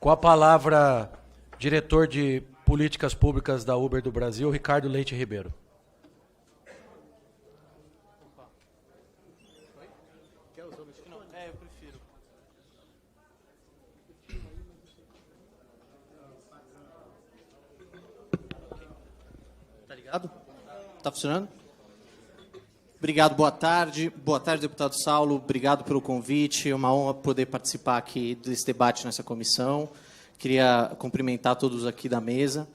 Com a palavra, diretor de Políticas Públicas da Uber do Brasil, Ricardo Leite Ribeiro. Eu prefiro. Tá ligado? Tá funcionando? Obrigado, boa tarde. Boa tarde, deputado Saulo. Obrigado pelo convite. É uma honra poder participar aqui desse debate nessa comissão. Queria cumprimentar todos aqui da mesa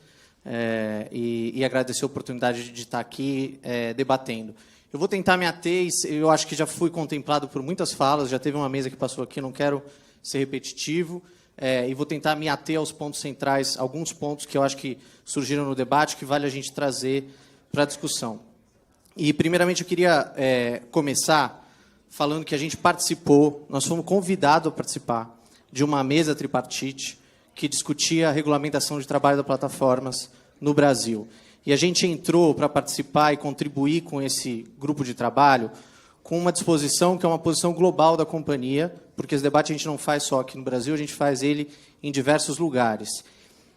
e agradecer a oportunidade de estar aqui debatendo. Eu vou tentar me ater, eu acho que já fui contemplado por muitas falas, já teve uma mesa que passou aqui, não quero ser repetitivo, e vou tentar me ater aos pontos centrais, alguns pontos que eu acho que surgiram no debate, que vale a gente trazer para a discussão. E, primeiramente, eu queria começar falando que a gente participou, nós fomos convidados a participar de uma mesa tripartite que discutia a regulamentação de trabalho das plataformas no Brasil. E a gente entrou para participar e contribuir com esse grupo de trabalho com uma disposição que é uma posição global da companhia, porque esse debate a gente não faz só aqui no Brasil, a gente faz ele em diversos lugares.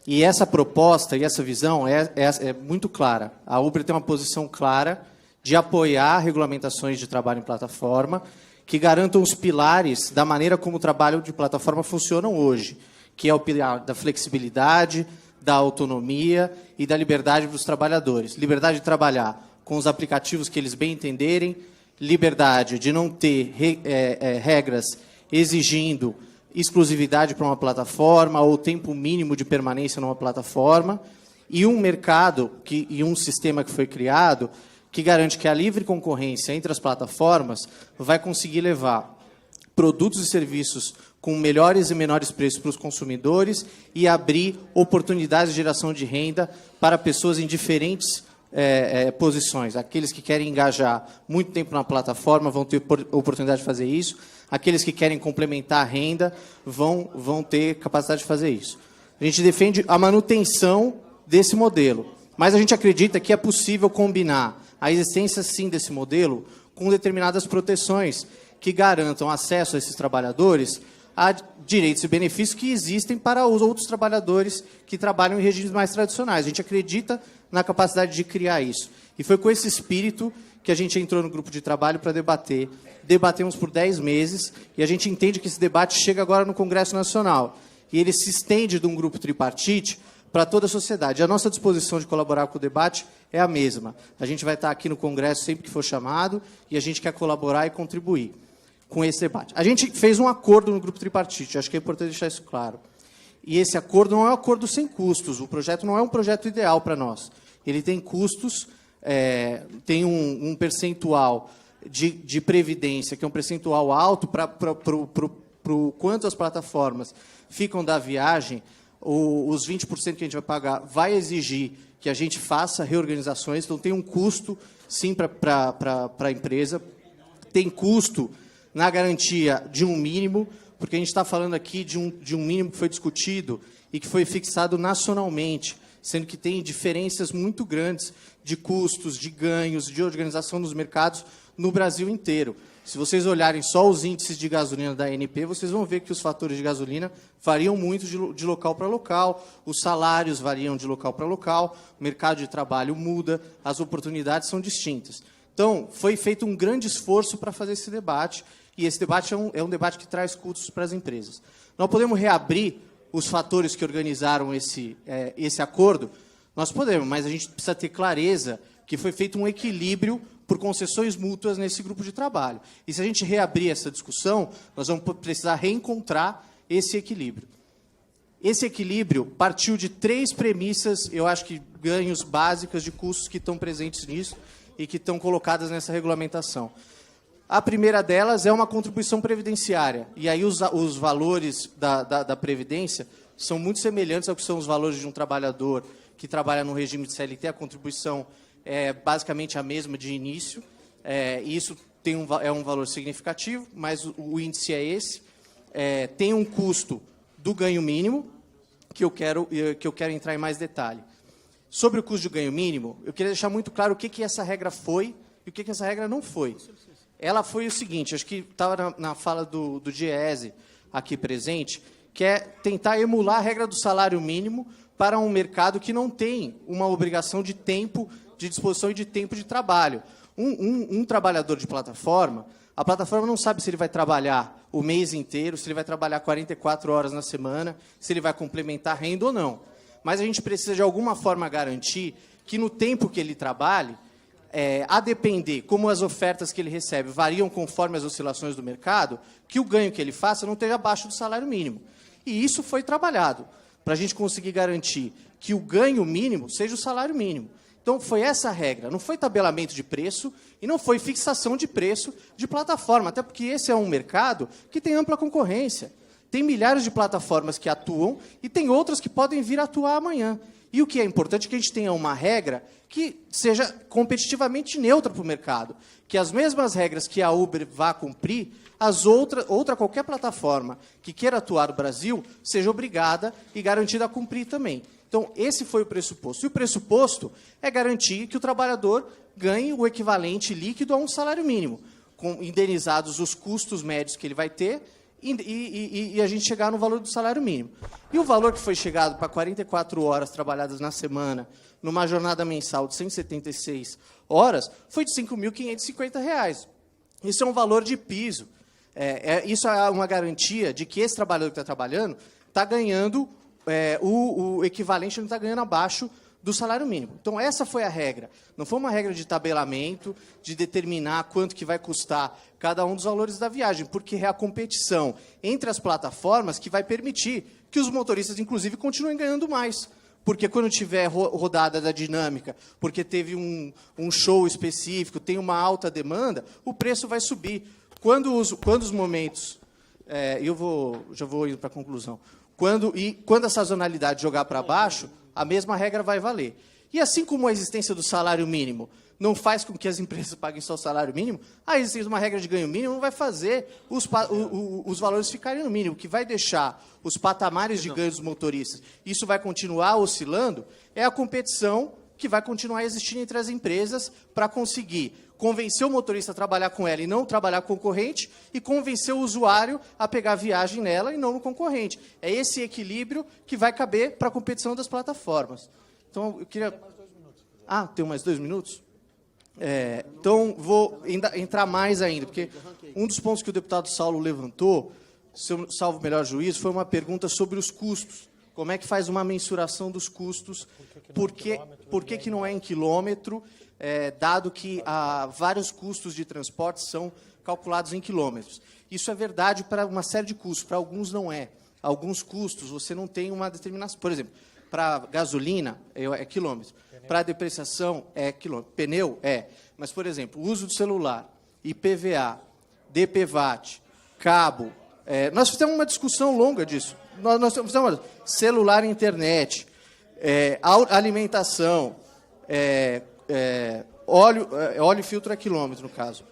E essa proposta e essa visão é muito clara. A Uber tem uma posição clara de apoiar regulamentações de trabalho em plataforma que garantam os pilares da maneira como o trabalho de plataforma funciona hoje, que é o pilar da flexibilidade, da autonomia e da liberdade dos trabalhadores. Liberdade de trabalhar com os aplicativos que eles bem entenderem, liberdade de não ter regras exigindo exclusividade para uma plataforma ou tempo mínimo de permanência numa plataforma, e um mercado e um sistema que foi criado que garante que a livre concorrência entre as plataformas vai conseguir levar produtos e serviços com melhores e menores preços para os consumidores e abrir oportunidades de geração de renda para pessoas em diferentes posições. Aqueles que querem engajar muito tempo na plataforma vão ter oportunidade de fazer isso. Aqueles que querem complementar a renda vão ter capacidade de fazer isso. A gente defende a manutenção desse modelo, mas a gente acredita que é possível combinar a existência, sim, desse modelo com determinadas proteções que garantam acesso a esses trabalhadores a direitos e benefícios que existem para os outros trabalhadores que trabalham em regimes mais tradicionais. A gente acredita na capacidade de criar isso. E foi com esse espírito que a gente entrou no grupo de trabalho para debater. Debatemos por 10 meses e a gente entende que esse debate chega agora no Congresso Nacional. E ele se estende de um grupo tripartite para toda a sociedade. A nossa disposição de colaborar com o debate é a mesma. A gente vai estar aqui no Congresso sempre que for chamado e a gente quer colaborar e contribuir com esse debate. A gente fez um acordo no grupo tripartite, acho que é importante deixar isso claro. E esse acordo não é um acordo sem custos, o projeto não é um projeto ideal para nós. Ele tem custos, tem um percentual de previdência, que é um percentual alto para o quanto as plataformas ficam da viagem. Os 20% que a gente vai pagar vai exigir que a gente faça reorganizações, então tem um custo, sim, para a empresa, tem custo na garantia de um mínimo, porque a gente está falando aqui de um mínimo que foi discutido e que foi fixado nacionalmente, sendo que tem diferenças muito grandes de custos, de ganhos, de organização dos mercados no Brasil inteiro. Se vocês olharem só os índices de gasolina da ANP, vocês vão ver que os fatores de gasolina variam muito de local para local, os salários variam de local para local, o mercado de trabalho muda, as oportunidades são distintas. Então, foi feito um grande esforço para fazer esse debate, e esse debate é um debate que traz custos para as empresas. Nós podemos reabrir os fatores que organizaram esse acordo? Nós podemos, mas a gente precisa ter clareza que foi feito um equilíbrio por concessões mútuas nesse grupo de trabalho. E se a gente reabrir essa discussão, nós vamos precisar reencontrar esse equilíbrio. Esse equilíbrio partiu de 3 premissas, eu acho que ganhos básicas de custos que estão presentes nisso e que estão colocadas nessa regulamentação. A primeira delas é uma contribuição previdenciária. E aí os valores da Previdência são muito semelhantes ao que são os valores de um trabalhador que trabalha no regime de CLT. A contribuição é basicamente a mesma de início. E isso é um valor significativo, mas o índice é esse. Tem um custo do ganho mínimo, que eu quero entrar em mais detalhe. Sobre o custo de ganho mínimo, eu queria deixar muito claro o que essa regra foi e o que essa regra não foi. Ela foi o seguinte, acho que estava na fala do Diese aqui presente, que é tentar emular a regra do salário mínimo para um mercado que não tem uma obrigação de tempo de disposição e de tempo de trabalho. Um trabalhador de plataforma, a plataforma não sabe se ele vai trabalhar o mês inteiro, se ele vai trabalhar 44 horas na semana, se ele vai complementar renda ou não. Mas a gente precisa, de alguma forma, garantir que, no tempo que ele trabalhe, a depender como as ofertas que ele recebe variam conforme as oscilações do mercado, que o ganho que ele faça não esteja abaixo do salário mínimo. E isso foi trabalhado, para a gente conseguir garantir que o ganho mínimo seja o salário mínimo. Então, foi essa a regra. Não foi tabelamento de preço e não foi fixação de preço de plataforma, até porque esse é um mercado que tem ampla concorrência. Tem milhares de plataformas que atuam e tem outras que podem vir a atuar amanhã. E o que é importante é que a gente tenha uma regra que seja competitivamente neutra para o mercado, que as mesmas regras que a Uber vá cumprir, qualquer plataforma que queira atuar no Brasil seja obrigada e garantida a cumprir também. Então, esse foi o pressuposto. E o pressuposto é garantir que o trabalhador ganhe o equivalente líquido a um salário mínimo, com indenizados os custos médios que ele vai ter e a gente chegar no valor do salário mínimo. E o valor que foi chegado para 44 horas trabalhadas na semana, numa jornada mensal de 176 horas, foi de R$ 5.550. Isso é um valor de piso. Isso é uma garantia de que esse trabalhador que está trabalhando está ganhando o equivalente, não está ganhando abaixo do salário mínimo. Então, essa foi a regra. Não foi uma regra de tabelamento, de determinar quanto que vai custar cada um dos valores da viagem, porque é a competição entre as plataformas que vai permitir que os motoristas, inclusive, continuem ganhando mais. Porque quando tiver rodada da dinâmica, porque teve um show específico, tem uma alta demanda, o preço vai subir. Quando os momentos... já vou indo para a conclusão. Quando a sazonalidade jogar para baixo, a mesma regra vai valer. E assim como a existência do salário mínimo não faz com que as empresas paguem só o salário mínimo, a existência de uma regra de ganho mínimo não vai fazer os valores ficarem no mínimo. O que vai deixar os patamares de ganho dos motoristas, isso vai continuar oscilando, é a competição que vai continuar existindo entre as empresas para conseguir convencer o motorista a trabalhar com ela e não trabalhar com o concorrente, e convencer o usuário a pegar viagem nela e não no concorrente. É esse equilíbrio que vai caber para a competição das plataformas. Então, eu queria... tem mais 2 minutos? Então, vou entrar mais ainda, porque um dos pontos que o deputado Saulo levantou, se eu salvo o melhor juízo, foi uma pergunta sobre os custos. Como é que faz uma mensuração dos custos? Por que não é em quilômetro? Dado que vários custos de transporte são calculados em quilômetros. Isso é verdade para uma série de custos, para alguns não é. Alguns custos você não tem uma determinação. Por exemplo, para gasolina é quilômetro, para depreciação é quilômetro, pneu é. Mas, por exemplo, o uso do celular, IPVA, DPVAT, cabo, nós fizemos uma discussão longa disso. Nós fizemos celular e internet, alimentação, óleo e filtro a quilômetro, no caso.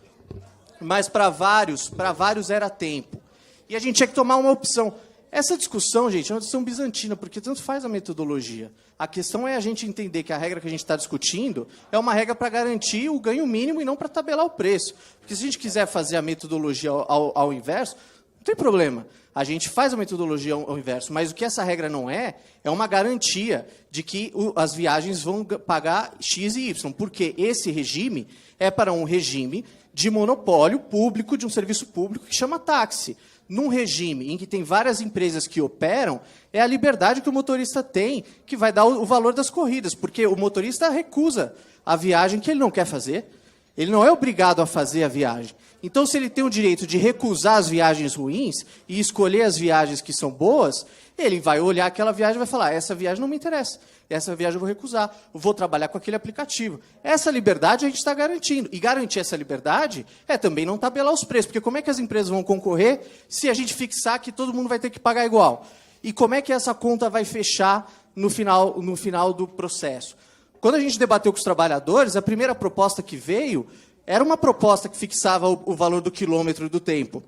Mas para vários era tempo. E a gente tinha que tomar uma opção. Essa discussão, gente, é uma discussão bizantina, porque tanto faz a metodologia. A questão é a gente entender que a regra que a gente está discutindo é uma regra para garantir o ganho mínimo e não para tabelar o preço. Porque se a gente quiser fazer a metodologia ao inverso, não tem problema. A gente faz a metodologia ao inverso, mas o que essa regra não é uma garantia de que as viagens vão pagar X e Y, porque esse regime é para um regime de monopólio público, de um serviço público que chama táxi. Num regime em que tem várias empresas que operam, é a liberdade que o motorista tem que vai dar o valor das corridas, porque o motorista recusa a viagem que ele não quer fazer, ele não é obrigado a fazer a viagem. Então, se ele tem o direito de recusar as viagens ruins e escolher as viagens que são boas, ele vai olhar aquela viagem e vai falar, essa viagem não me interessa, essa viagem eu vou recusar, eu vou trabalhar com aquele aplicativo. Essa liberdade a gente está garantindo. E garantir essa liberdade é também não tabelar os preços, porque como é que as empresas vão concorrer se a gente fixar que todo mundo vai ter que pagar igual? E como é que essa conta vai fechar no final do processo? Quando a gente debateu com os trabalhadores, a primeira proposta que veio era uma proposta que fixava o valor do quilômetro e do tempo.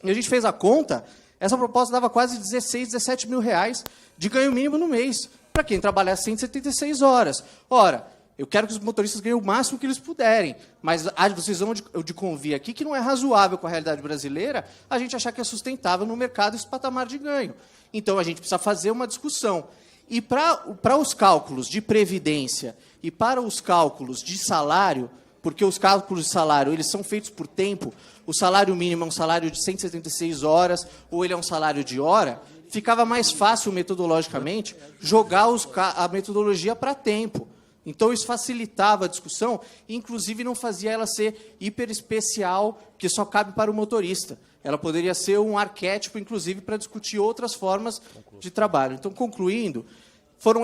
E a gente fez a conta, essa proposta dava quase 16, 17 mil reais de ganho mínimo no mês, para quem trabalhar 176 horas. Ora, Eu quero que os motoristas ganhem o máximo que eles puderem, mas vocês vão de convir aqui que não é razoável com a realidade brasileira a gente achar que é sustentável no mercado esse patamar de ganho. Então, a gente precisa fazer uma discussão. E para os cálculos de previdência e para os cálculos de salário, porque os cálculos de salário eles são feitos por tempo, o salário mínimo é um salário de 176 horas, ou ele é um salário de hora, ficava mais fácil, metodologicamente, jogar a metodologia para tempo. Então, isso facilitava a discussão e, inclusive, não fazia ela ser hiper especial, que só cabe para o motorista. Ela poderia ser um arquétipo, inclusive, para discutir outras formas de trabalho. Então, concluindo,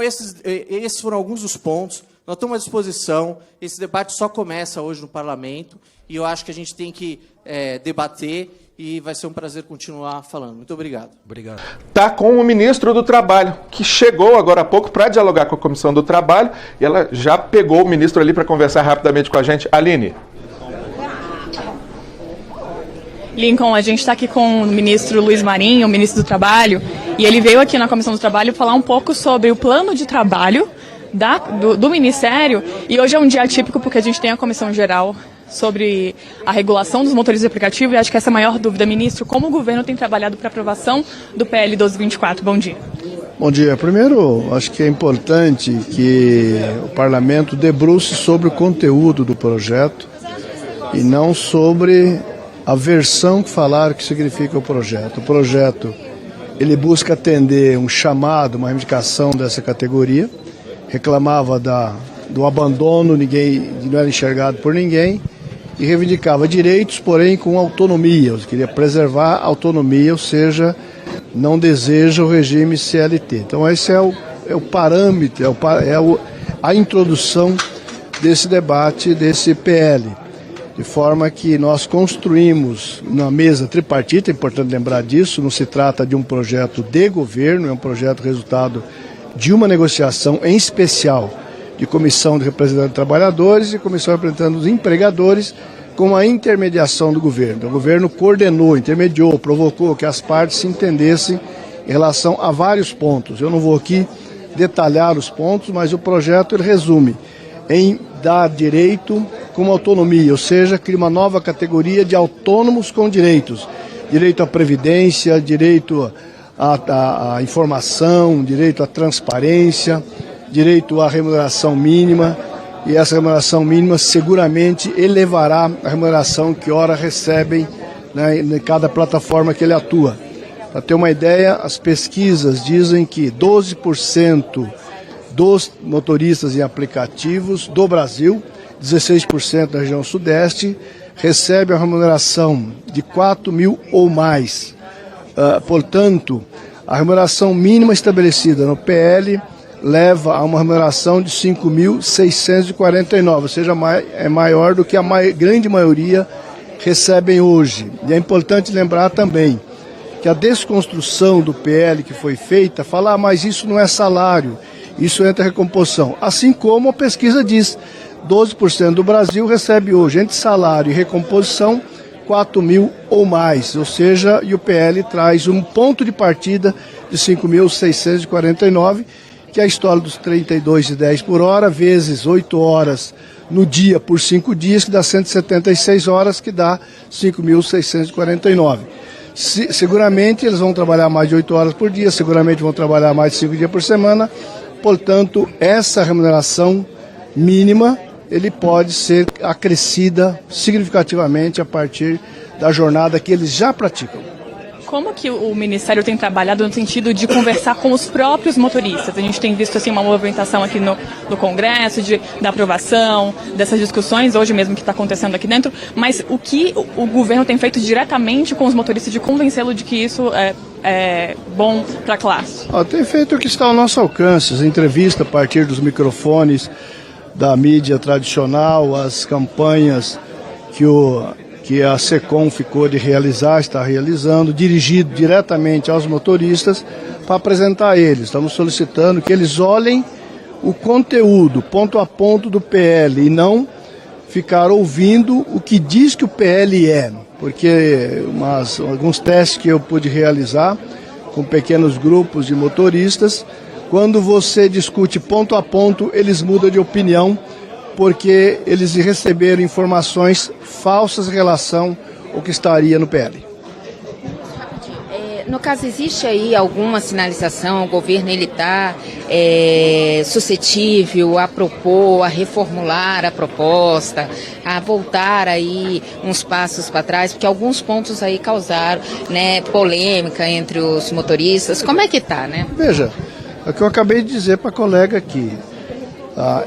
esses foram alguns dos pontos. Nós estamos à disposição. Esse debate só começa hoje no Parlamento e eu acho que a gente tem que debater e vai ser um prazer continuar falando. Muito obrigado. Obrigado. Está com o ministro do Trabalho, que chegou agora há pouco para dialogar com a Comissão do Trabalho, e ela já pegou o ministro ali para conversar rapidamente com a gente. Aline. Lincoln, a gente está aqui com o ministro Luiz Marinho, o ministro do Trabalho, e ele veio aqui na Comissão do Trabalho falar um pouco sobre o plano de trabalho do Ministério, e hoje é um dia atípico porque a gente tem a Comissão Geral sobre a regulação dos motoristas de aplicativo, e acho que essa é a maior dúvida. Ministro, como o governo tem trabalhado para aprovação do PL 1224? Bom dia. Bom dia. Primeiro, acho que é importante que o Parlamento debruce sobre o conteúdo do projeto e não sobre a versão que falaram que significa o projeto. O projeto, ele busca atender um chamado, uma reivindicação dessa categoria, reclamava do abandono, ninguém não era enxergado por ninguém, e reivindicava direitos, porém com autonomia. Eu queria preservar a autonomia, ou seja, não deseja o regime CLT. Então esse é o parâmetro, a introdução desse debate, desse PL. De forma que nós construímos uma mesa tripartite, é importante lembrar disso, não se trata de um projeto de governo, é um projeto resultado de uma negociação, em especial, de comissão de representantes de trabalhadores e comissão de representantes dos empregadores, com a intermediação do governo. O governo coordenou, intermediou, provocou que as partes se entendessem em relação a vários pontos. Eu não vou aqui detalhar os pontos, mas o projeto ele resume em dar direito com autonomia, ou seja, cria uma nova categoria de autônomos com direitos. Direito à previdência, direito à informação, direito à transparência, direito à remuneração mínima, e essa remuneração mínima seguramente elevará a remuneração que ora recebem, né, em cada plataforma que ele atua. Para ter uma ideia, as pesquisas dizem que 12% dos motoristas em aplicativos do Brasil, 16% da região sudeste, recebem a remuneração de 4 mil ou mais. Portanto, a remuneração mínima estabelecida no PL leva a uma remuneração de 5.649, ou seja, é maior do que a grande maioria recebem hoje. E é importante lembrar também que a desconstrução do PL que foi feita, fala, mas isso não é salário, isso entra em recomposição. Assim como a pesquisa diz, 12% do Brasil recebe hoje, entre salário e recomposição, 4 mil ou mais, ou seja, e o PL traz um ponto de partida de 5.649, que é a história dos 32,10 por hora, vezes 8 horas no dia por 5 dias, que dá 176 horas, que dá 5.649. Seguramente eles vão trabalhar mais de 8 horas por dia, seguramente vão trabalhar mais de 5 dias por semana, portanto, essa remuneração mínima, ele pode ser acrescida significativamente a partir da jornada que eles já praticam. Como que o Ministério tem trabalhado no sentido de conversar com os próprios motoristas? A gente tem visto assim, uma movimentação aqui no Congresso, da aprovação, dessas discussões, hoje mesmo que está acontecendo aqui dentro, mas o que o governo tem feito diretamente com os motoristas de convencê-lo de que isso é bom para a classe? Tem feito o que está ao nosso alcance, as entrevistas a partir dos microfones da mídia tradicional, as campanhas que a SECOM ficou de realizar, está realizando, dirigido diretamente aos motoristas para apresentar a eles. Estamos solicitando que eles olhem o conteúdo, ponto a ponto do PL, e não ficar ouvindo o que diz que o PL é, porque alguns testes que eu pude realizar com pequenos grupos de motoristas, quando você discute ponto a ponto, eles mudam de opinião porque eles receberam informações falsas em relação ao que estaria no PL. No caso, existe aí alguma sinalização, o governo ele está suscetível a propor, a reformular a proposta, a voltar aí uns passos para trás, porque alguns pontos aí causaram, né, polêmica entre os motoristas. Como é que está, né? Veja, é o que eu acabei de dizer para a colega aqui.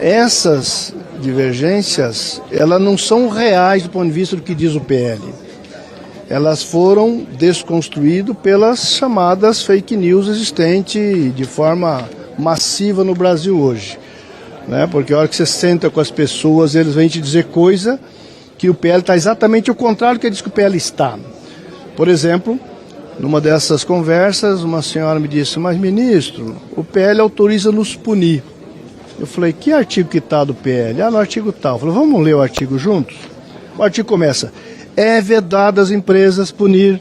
Essas divergências, elas não são reais do ponto de vista do que diz o PL. Elas foram desconstruídas pelas chamadas fake news existentes de forma massiva no Brasil hoje. Né? Porque a hora que você senta com as pessoas, eles vêm te dizer coisa que o PL está exatamente o contrário do que diz que o PL está. Por exemplo, numa dessas conversas, uma senhora me disse, mas ministro, o PL autoriza nos punir. Eu falei, que artigo que está do PL? No artigo tal. Eu falei, vamos ler o artigo juntos? O artigo começa... É vedado às empresas punir.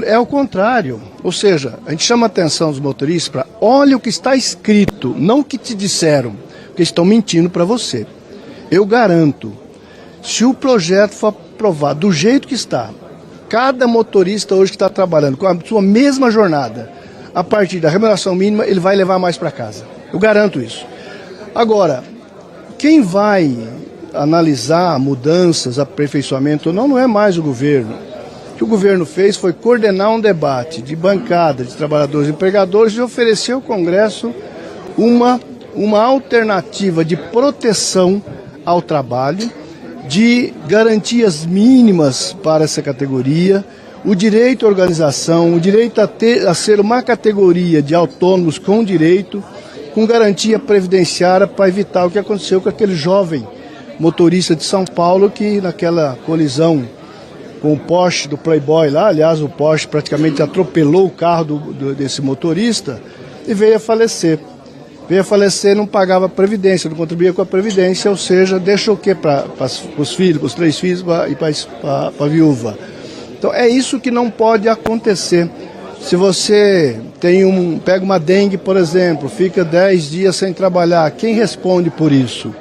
É o contrário. Ou seja, a gente chama a atenção dos motoristas para olha o que está escrito, não o que te disseram, porque estão mentindo para você. Eu garanto, se o projeto for aprovado do jeito que está, cada motorista hoje que está trabalhando com a sua mesma jornada, a partir da remuneração mínima, ele vai levar mais para casa. Eu garanto isso. Agora, quem vai analisar mudanças, aperfeiçoamento, não é mais o governo. O que o governo fez foi coordenar um debate de bancada de trabalhadores e empregadores e oferecer ao Congresso uma alternativa de proteção ao trabalho, de garantias mínimas para essa categoria, o direito à organização, o direito a ser uma categoria de autônomos com direito, com garantia previdenciária para evitar o que aconteceu com aquele jovem motorista de São Paulo que naquela colisão com o Porsche do Playboy lá, aliás o Porsche praticamente atropelou o carro desse motorista e veio a falecer. Veio a falecer, não pagava previdência, não contribuía com a previdência, ou seja, deixa o quê para os filhos, para os 3 filhos e para a viúva. Então é isso que não pode acontecer. Se você pega uma dengue, por exemplo, fica 10 dias sem trabalhar, quem responde por isso?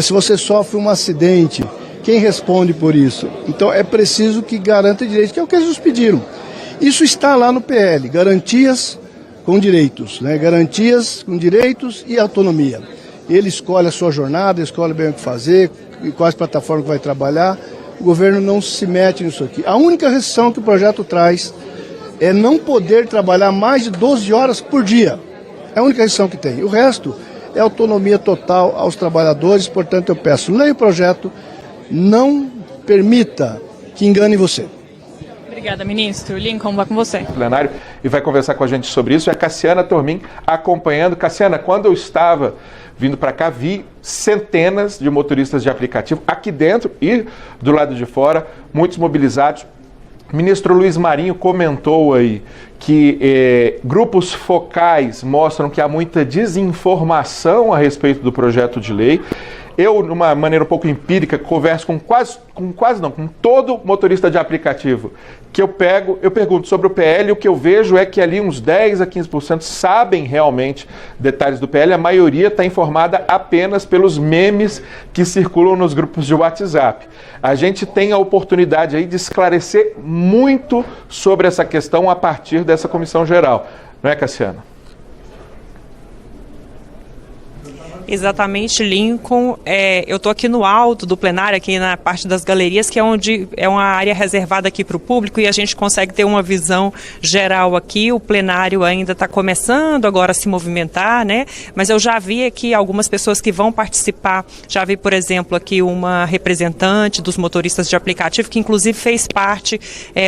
Se você sofre um acidente, quem responde por isso? Então é preciso que garanta direitos, que é o que eles nos pediram. Isso está lá no PL, garantias com direitos, né? Garantias com direitos e autonomia. Ele escolhe a sua jornada, escolhe bem o que fazer, quais plataformas que vai trabalhar. O governo não se mete nisso aqui. A única restrição que o projeto traz é não poder trabalhar mais de 12 horas por dia. É a única restrição que tem. O resto é autonomia total aos trabalhadores, portanto eu peço, leia o projeto, não permita que engane você. Obrigada, ministro. Lincoln, vai com você. Plenário, e vai conversar com a gente sobre isso, é a Cassiana Tormin acompanhando. Cassiana, quando eu estava vindo para cá, vi centenas de motoristas de aplicativo aqui dentro e do lado de fora, muitos mobilizados. O ministro Luiz Marinho comentou aí que grupos focais mostram que há muita desinformação a respeito do projeto de lei. Eu, de uma maneira um pouco empírica, converso com todo motorista de aplicativo que eu pergunto sobre o PL, o que eu vejo é que ali uns 10 a 15% sabem realmente detalhes do PL, a maioria está informada apenas pelos memes que circulam nos grupos de WhatsApp. A gente tem a oportunidade aí de esclarecer muito sobre essa questão a partir dessa comissão geral, não é, Cassiana? Exatamente, Lincoln. Eu estou aqui no alto do plenário, aqui na parte das galerias, que é onde é uma área reservada aqui para o público e a gente consegue ter uma visão geral aqui. O plenário ainda está começando agora a se movimentar, né? Mas eu já vi aqui algumas pessoas que vão participar. Já vi, por exemplo, aqui uma representante dos motoristas de aplicativo, que inclusive fez parte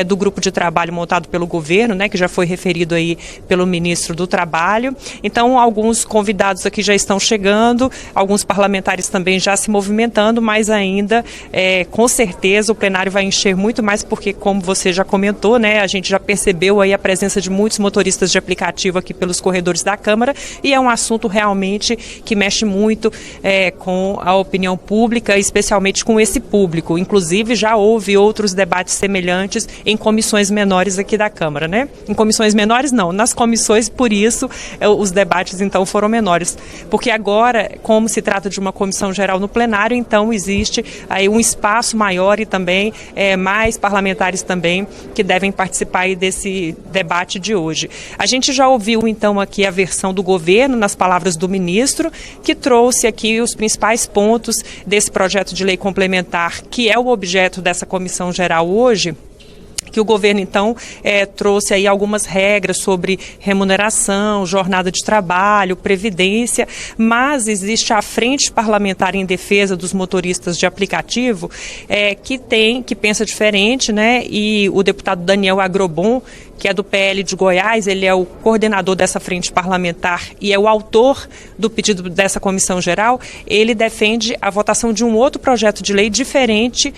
do grupo de trabalho montado pelo governo, né? Que já foi referido aí pelo ministro do Trabalho. Então, alguns convidados aqui já estão chegando. Alguns parlamentares também já se movimentando, mas ainda, com certeza, o plenário vai encher muito mais, porque, como você já comentou, né, a gente já percebeu aí a presença de muitos motoristas de aplicativo aqui pelos corredores da Câmara, e é um assunto realmente que mexe muito com a opinião pública, especialmente com esse público. Inclusive, já houve outros debates semelhantes em comissões menores aqui da Câmara, né? Em comissões menores, não. Nas comissões, por isso, os debates, então, foram menores. Porque agora Agora, como se trata de uma comissão geral no plenário, então existe aí um espaço maior e também mais parlamentares também que devem participar aí desse debate de hoje. A gente já ouviu então aqui a versão do governo nas palavras do ministro, que trouxe aqui os principais pontos desse projeto de lei complementar, que é o objeto dessa comissão geral hoje, que o governo, então, trouxe aí algumas regras sobre remuneração, jornada de trabalho, previdência, mas existe a Frente Parlamentar em Defesa dos Motoristas de Aplicativo, que pensa diferente, né? E o deputado Daniel Agrobon, que é do PL de Goiás, ele é o coordenador dessa frente parlamentar e é o autor do pedido dessa comissão geral, ele defende a votação de um outro projeto de lei diferente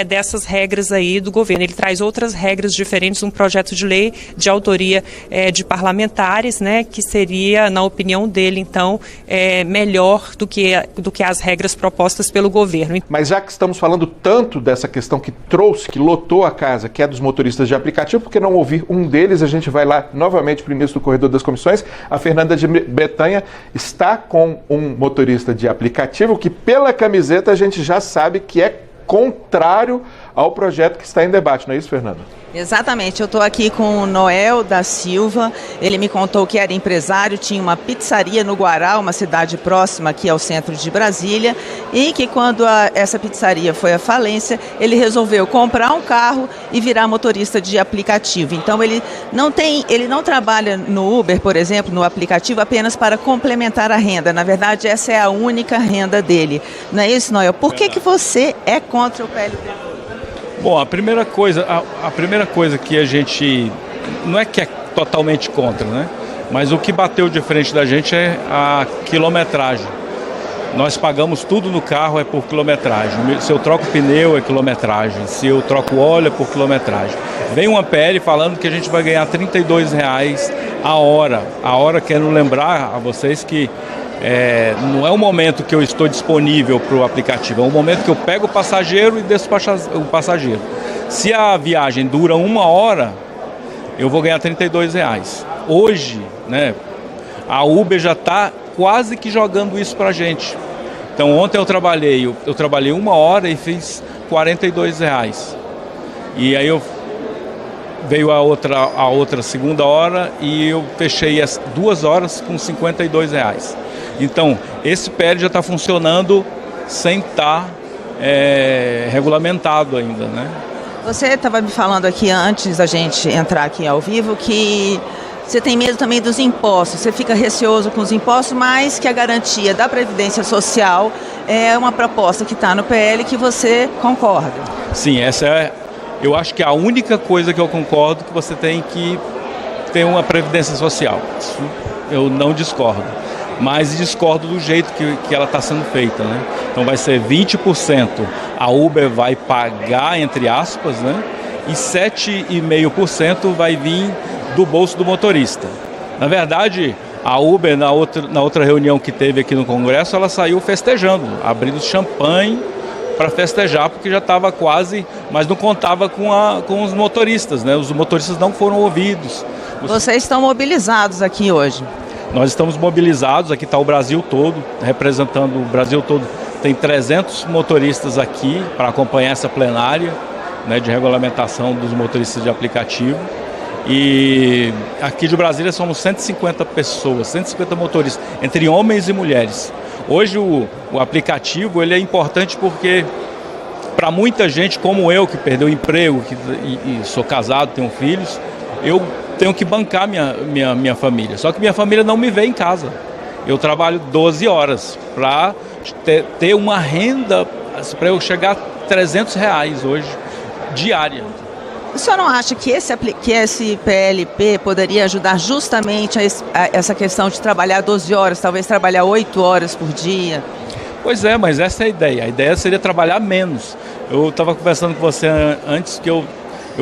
dessas regras aí do governo. Ele traz outras regras diferentes, um projeto de lei de autoria de parlamentares, né, que seria, na opinião dele, então, melhor do que as regras propostas pelo governo. Mas já que estamos falando tanto dessa questão que lotou a casa, que é dos motoristas de aplicativo, por que não ouvir um deles? A gente vai lá novamente para o início do corredor das comissões. A Fernanda de Bretanha está com um motorista de aplicativo que, pela camiseta, a gente já sabe que é contrário ao projeto que está em debate, não é isso, Fernanda? Exatamente, eu estou aqui com o Noel da Silva, ele me contou que era empresário, tinha uma pizzaria no Guará, uma cidade próxima aqui ao centro de Brasília, e que quando essa pizzaria foi à falência, ele resolveu comprar um carro e virar motorista de aplicativo. Então ele não trabalha no Uber, por exemplo, no aplicativo, apenas para complementar a renda. Na verdade, essa é a única renda dele. Não é isso, Noel? Por que você é contra o PLP? Bom, a primeira coisa que a gente, não é que é totalmente contra, né? Mas o que bateu de frente da gente é a quilometragem. Nós pagamos tudo no carro é por quilometragem. Se eu troco pneu é quilometragem, se eu troco óleo é por quilometragem. Vem uma PL falando que a gente vai ganhar R$ 32 a hora. A hora, quero lembrar a vocês que não é o momento que eu estou disponível para o aplicativo, é o momento que eu pego o passageiro e desço o passageiro. Se a viagem dura 1 hora, eu vou ganhar R$ 32. Hoje, né, a Uber já está quase que jogando isso para a gente. Então ontem eu trabalhei 1 hora e fiz R$ 42. E aí veio a outra segunda hora e eu fechei as 2 horas com R$ 52. Então, esse PL já está funcionando sem estar regulamentado ainda, né? Você estava me falando aqui antes da gente entrar aqui ao vivo que você tem medo também dos impostos, você fica receoso com os impostos, mas que a garantia da Previdência Social é uma proposta que está no PL que você concorda. Sim, eu acho que é a única coisa que eu concordo, que você tem que ter uma Previdência Social. Isso eu não discordo. Mas discordo do jeito que ela está sendo feita, né? Então vai ser 20% a Uber vai pagar, entre aspas, né? E 7,5% vai vir do bolso do motorista. Na verdade, a Uber, na outra reunião que teve aqui no Congresso, ela saiu festejando, abrindo champanhe para festejar, porque já estava quase, mas não contava com os motoristas, né? Os motoristas não foram ouvidos. Vocês estão mobilizados aqui hoje? Nós estamos mobilizados, aqui está o Brasil todo, representando o Brasil todo. Tem 300 motoristas aqui para acompanhar essa plenária, né, de regulamentação dos motoristas de aplicativo. E aqui de Brasília somos 150 pessoas, 150 motoristas, entre homens e mulheres. Hoje o aplicativo ele é importante porque para muita gente, como eu, que perdeu o emprego, e sou casado, tenho filhos, eu tenho que bancar minha família. Só que minha família não me vê em casa. Eu trabalho 12 horas para ter uma renda, para eu chegar a R$300 hoje, diária. O senhor não acha que esse PLP poderia ajudar justamente a essa questão de trabalhar 12 horas, talvez trabalhar 8 horas por dia? Pois é, mas essa é a ideia. A ideia seria trabalhar menos. Eu estava conversando com você antes que eu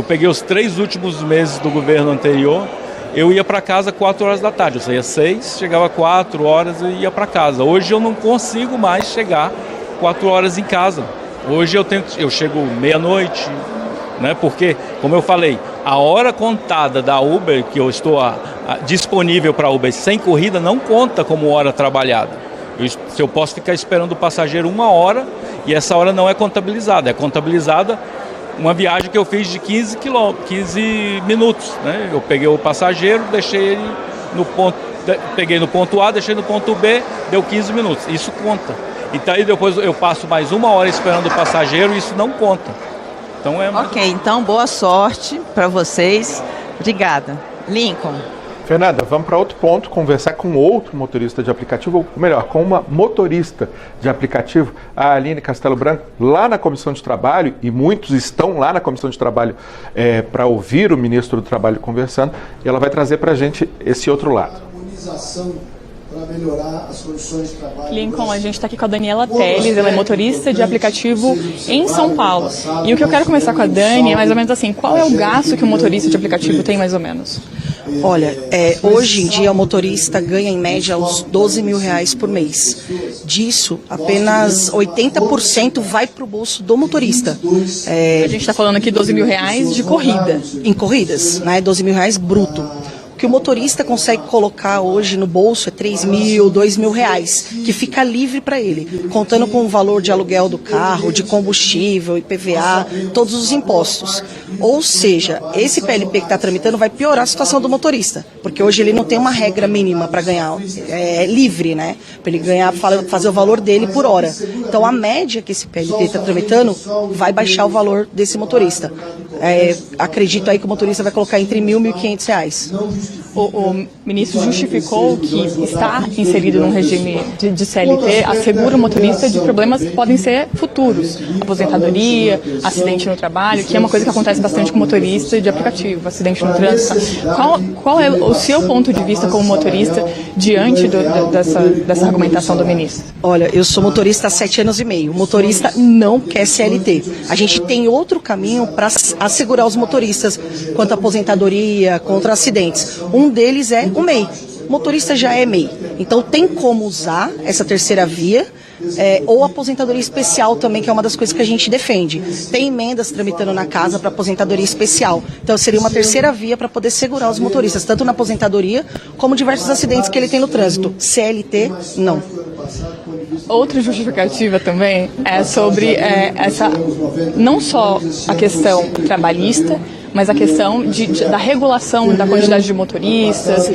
peguei os 3 últimos meses do governo anterior, eu ia para casa 4 horas da tarde. Eu saía 6, chegava 4 horas e ia para casa. Hoje eu não consigo mais chegar 4 horas em casa. Hoje eu chego meia-noite, né? Porque, como eu falei, a hora contada da Uber, que eu estou disponível para Uber sem corrida, não conta como hora trabalhada. Se eu posso ficar esperando o passageiro 1 hora e essa hora não é contabilizada, é contabilizada uma viagem que eu fiz de 15 minutos, né? Eu peguei o passageiro, deixei ele no ponto, peguei no ponto A, deixei no ponto B, deu 15 minutos, isso conta. Então aí depois eu passo mais 1 hora esperando o passageiro e isso não conta. Então Ok, então boa sorte para vocês. Obrigada. Lincoln. Fernanda, vamos para outro ponto, conversar com outro motorista de aplicativo, ou melhor, com uma motorista de aplicativo, a Aline Castelo Branco, lá na Comissão de Trabalho, e muitos estão lá na Comissão de Trabalho para ouvir o ministro do Trabalho conversando, e ela vai trazer para a gente esse outro lado. Para melhorar as condições de trabalho. Lincoln, a gente está aqui com a Daniela Teles, ela é motorista de aplicativo em São Paulo. E o que eu quero conversar com a Dani é mais ou menos assim, qual é o gasto que um motorista de aplicativo tem mais ou menos? Olha, hoje em dia o motorista ganha em média uns 12 mil reais por mês. Disso, apenas 80% vai para o bolso do motorista. A gente está falando aqui 12 mil reais de corrida. Em corridas, né? 12 mil reais bruto. O que o motorista consegue colocar hoje no bolso é 3 mil, 2 mil reais, que fica livre para ele, contando com o valor de aluguel do carro, de combustível, IPVA, todos os impostos. Ou seja, esse PLP que está tramitando vai piorar a situação do motorista, porque hoje ele não tem uma regra mínima para ganhar, é livre, né? Para ele ganhar, fazer o valor dele por hora. Então a média que esse PLP está tramitando vai baixar o valor desse motorista. Acredito aí que o motorista vai colocar entre 1.000 e 1.500 reais. O ministro justificou que estar inserido num regime de CLT assegura o motorista de problemas que podem ser futuros. Aposentadoria, acidente no trabalho, que é uma coisa que acontece bastante com motorista de aplicativo, acidente no trânsito. Qual é o seu ponto de vista como motorista diante dessa argumentação do ministro? Olha, eu sou motorista há 7 anos e meio. O motorista não quer CLT. A gente tem outro caminho para assegurar os motoristas quanto à aposentadoria, contra acidentes. Um deles é o MEI. O motorista já é MEI. Então tem como usar essa terceira via, ou aposentadoria especial também, que é uma das coisas que a gente defende. Tem emendas tramitando na casa para aposentadoria especial. Então seria uma terceira via para poder segurar os motoristas, tanto na aposentadoria como diversos acidentes que ele tem no trânsito. CLT, não. Outra justificativa também é sobre não só a questão trabalhista, mas a questão da regulação da quantidade de motoristas,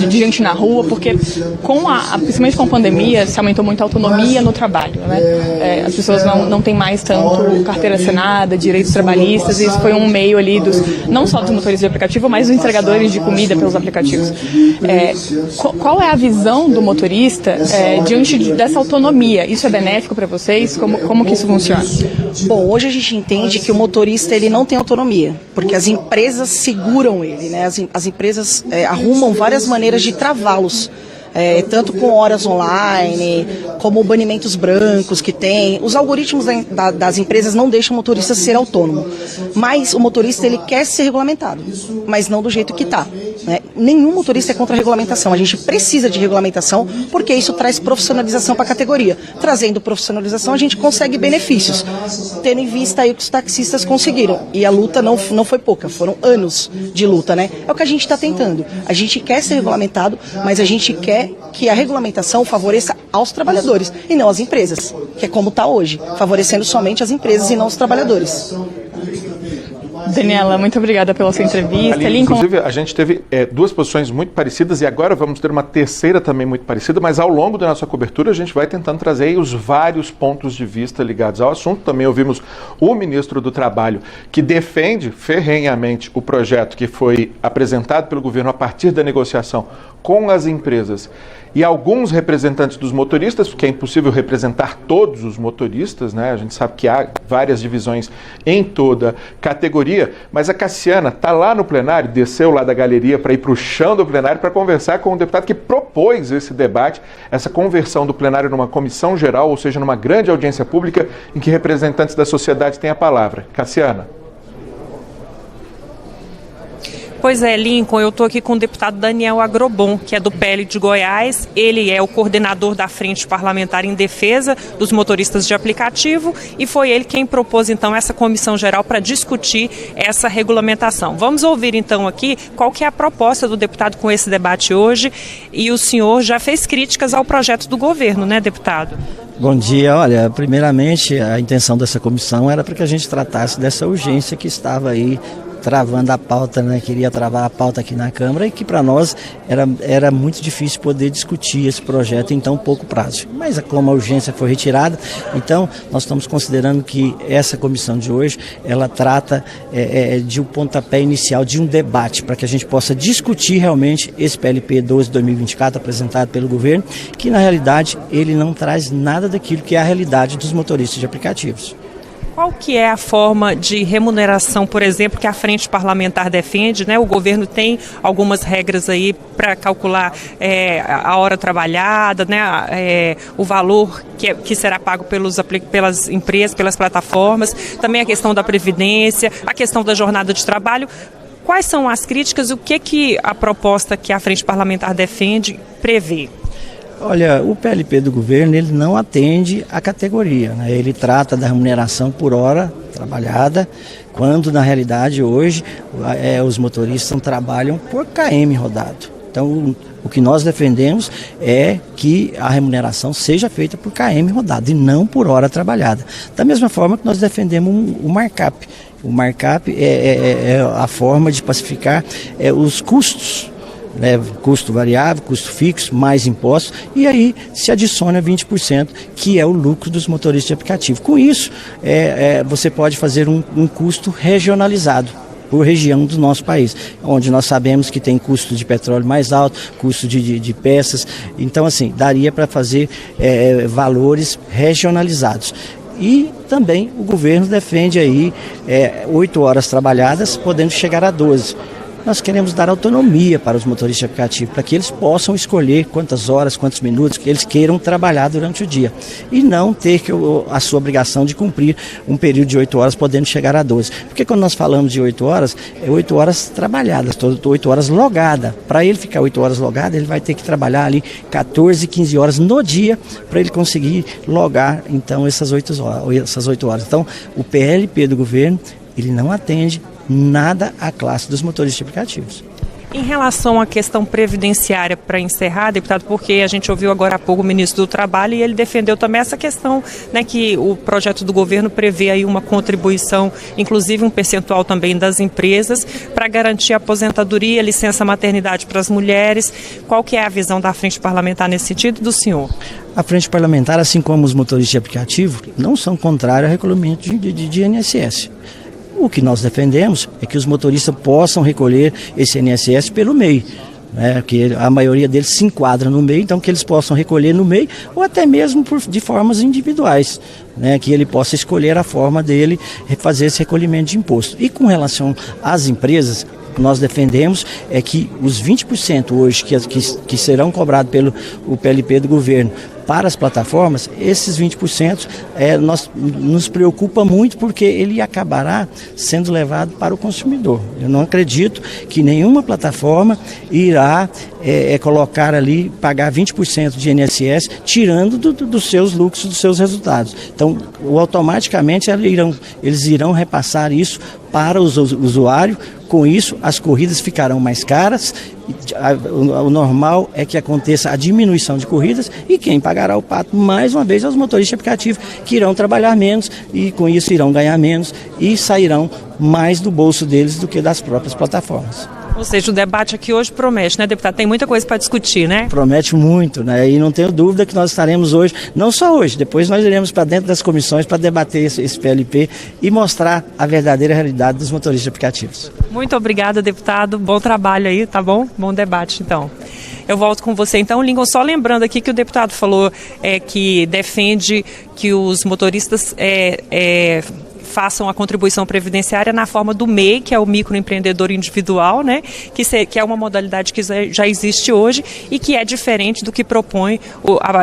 de gente na rua, porque principalmente com a pandemia se aumentou muito a autonomia no trabalho, né? As pessoas não têm mais tanto carteira assinada, direitos trabalhistas, e isso foi um meio ali não só dos motoristas de aplicativo, mas dos entregadores de comida pelos aplicativos. Qual é a visão do motorista diante dessa autonomia? Isso é benéfico para vocês? Como que isso funciona? Bom, hoje a gente entende que o motorista ele não tem autonomia, porque as empresas seguram ele, né? As empresas arrumam várias maneiras de travá-los. Tanto com horas online, como banimentos brancos que tem. Os algoritmos das empresas não deixam o motorista ser autônomo. Mas o motorista ele quer ser regulamentado, mas não do jeito que está. Né? Nenhum motorista é contra a regulamentação. A gente precisa de regulamentação porque isso traz profissionalização para a categoria. Trazendo profissionalização, a gente consegue benefícios. Tendo em vista aí o que os taxistas conseguiram. E a luta não foi pouca, foram anos de luta, né? É o que a gente está tentando. A gente quer ser regulamentado, mas a gente quer que a regulamentação favoreça aos trabalhadores e não às empresas, que é como está hoje, favorecendo somente as empresas e não os trabalhadores. Daniela, muito obrigada pela sua entrevista. Ali, inclusive, a gente teve duas posições muito parecidas e agora vamos ter uma terceira também muito parecida, mas ao longo da nossa cobertura a gente vai tentando trazer aí os vários pontos de vista ligados ao assunto. Também ouvimos o ministro do Trabalho, que defende ferrenhamente o projeto que foi apresentado pelo governo a partir da negociação com as empresas e alguns representantes dos motoristas, porque é impossível representar todos os motoristas, né? A gente sabe que há várias divisões em toda categoria, mas a Cassiana está lá no plenário, desceu lá da galeria para ir para o chão do plenário para conversar com o deputado que propôs esse debate, essa conversão do plenário numa comissão geral, ou seja, numa grande audiência pública em que representantes da sociedade têm a palavra. Cassiana. Pois é, Lincoln, eu estou aqui com o deputado Daniel Agrobon, que é do PL de Goiás. Ele é o coordenador da Frente Parlamentar em Defesa dos Motoristas de Aplicativo e foi ele quem propôs, então, essa comissão geral para discutir essa regulamentação. Vamos ouvir, então, aqui qual que é a proposta do deputado com esse debate hoje. E o senhor já fez críticas ao projeto do governo, né, deputado? Bom dia. Olha, primeiramente, a intenção dessa comissão era para que a gente tratasse dessa urgência que estava aí travando a pauta, né? Queria travar a pauta aqui na Câmara e que para nós era muito difícil poder discutir esse projeto em tão pouco prazo. Mas como a urgência foi retirada, então nós estamos considerando que essa comissão de hoje, ela trata de um pontapé inicial de um debate para que a gente possa discutir realmente esse PLP 12 de 2024 apresentado pelo governo, que na realidade ele não traz nada daquilo que é a realidade dos motoristas de aplicativos. Qual que é a forma de remuneração, por exemplo, que a Frente Parlamentar defende, né? O governo tem algumas regras aí para calcular a hora trabalhada, né? O valor que será pago pelas empresas, pelas plataformas, também a questão da previdência, a questão da jornada de trabalho. Quais são as críticas e o que a proposta que a Frente Parlamentar defende prevê? Olha, o PLP do governo, ele não atende à categoria, né? Ele trata da remuneração por hora trabalhada, quando na realidade hoje os motoristas trabalham por KM rodado. Então, o que nós defendemos é que a remuneração seja feita por KM rodado e não por hora trabalhada. Da mesma forma que nós defendemos o markup. O markup é a forma de pacificar os custos. Custo variável, custo fixo, mais impostos, e aí se adiciona 20%, que é o lucro dos motoristas de aplicativo. Com isso, você pode fazer um custo regionalizado por região do nosso país, onde nós sabemos que tem custo de petróleo mais alto, custo de peças, então assim, daria para fazer valores regionalizados. E também o governo defende aí 8 horas trabalhadas, podendo chegar a 12. Nós queremos dar autonomia para os motoristas de aplicativo, para que eles possam escolher quantas horas, quantos minutos que eles queiram trabalhar durante o dia. E não ter a sua obrigação de cumprir um período de 8 horas, podendo chegar a 12. Porque quando nós falamos de 8 horas, é 8 horas trabalhadas, 8 horas logada. Para ele ficar 8 horas logada, ele vai ter que trabalhar ali 14, 15 horas no dia, para ele conseguir logar, então, essas 8 horas. Então, o PLP do governo, ele não atende nada à classe dos motoristas de aplicativos. Em relação à questão previdenciária, para encerrar, deputado, porque a gente ouviu agora há pouco o ministro do Trabalho e ele defendeu também essa questão, né, que o projeto do governo prevê aí uma contribuição, inclusive um percentual também das empresas, para garantir a aposentadoria, licença maternidade para as mulheres. Qual que é a visão da Frente Parlamentar nesse sentido do senhor? A Frente Parlamentar, assim como os motoristas de aplicativo, não são contrários ao regulamento de INSS. O que nós defendemos é que os motoristas possam recolher esse INSS pelo MEI, né, que a maioria deles se enquadra no MEI, então que eles possam recolher no MEI ou até mesmo de formas individuais, né, que ele possa escolher a forma dele fazer esse recolhimento de imposto. E com relação às empresas, nós defendemos é que os 20% hoje que serão cobrados pelo PLP do governo para as plataformas, esses 20% nos preocupa muito porque ele acabará sendo levado para o consumidor. Eu não acredito que nenhuma plataforma irá colocar ali, pagar 20% de INSS, tirando dos seus lucros, dos seus resultados. Então, automaticamente eles irão repassar isso para o usuário. Com isso, as corridas ficarão mais caras. O normal é que aconteça a diminuição de corridas e quem pagará o pato, mais uma vez, é os motoristas de aplicativo, que irão trabalhar menos e com isso irão ganhar menos e sairão mais do bolso deles do que das próprias plataformas. Ou seja, o debate aqui hoje promete, né, deputado? Tem muita coisa para discutir, né? Promete muito, né? E não tenho dúvida que nós estaremos hoje, não só hoje, depois nós iremos para dentro das comissões para debater esse PLP e mostrar a verdadeira realidade dos motoristas de aplicativos. Muito obrigada, deputado. Bom trabalho aí, tá bom? Bom debate, então. Eu volto com você, então, Lincoln, só lembrando aqui que o deputado falou que defende que os motoristas façam a contribuição previdenciária na forma do MEI, que é o microempreendedor individual, né? Que é uma modalidade que já existe hoje e que é diferente do que propõe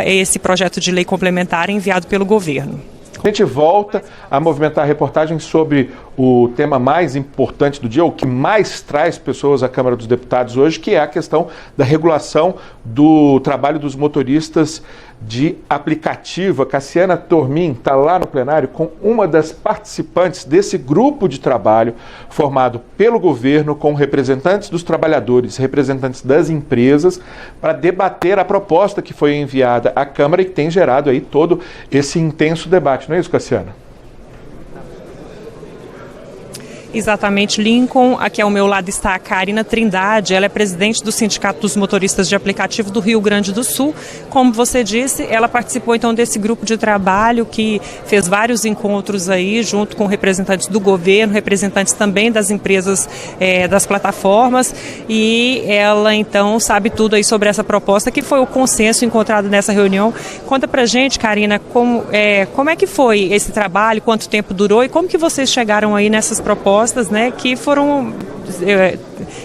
esse projeto de lei complementar enviado pelo governo. A gente volta a movimentar a reportagem sobre o tema mais importante do dia, o que mais traz pessoas à Câmara dos Deputados hoje, que é a questão da regulação do trabalho dos motoristas de aplicativo. A Cassiana Tormin está lá no plenário com uma das participantes desse grupo de trabalho formado pelo governo com representantes dos trabalhadores, representantes das empresas, para debater a proposta que foi enviada à Câmara e que tem gerado aí todo esse intenso debate. Não é isso, Cassiana? Exatamente, Lincoln. Aqui ao meu lado está a Karina Trindade, ela é presidente do Sindicato dos Motoristas de Aplicativo do Rio Grande do Sul. Como você disse, ela participou então desse grupo de trabalho que fez vários encontros aí, junto com representantes do governo, representantes também das empresas, das plataformas, e ela então sabe tudo aí sobre essa proposta, que foi o consenso encontrado nessa reunião. Conta pra gente, Karina, como é que foi esse trabalho, quanto tempo durou e como que vocês chegaram aí nessas propostas, né, que foram,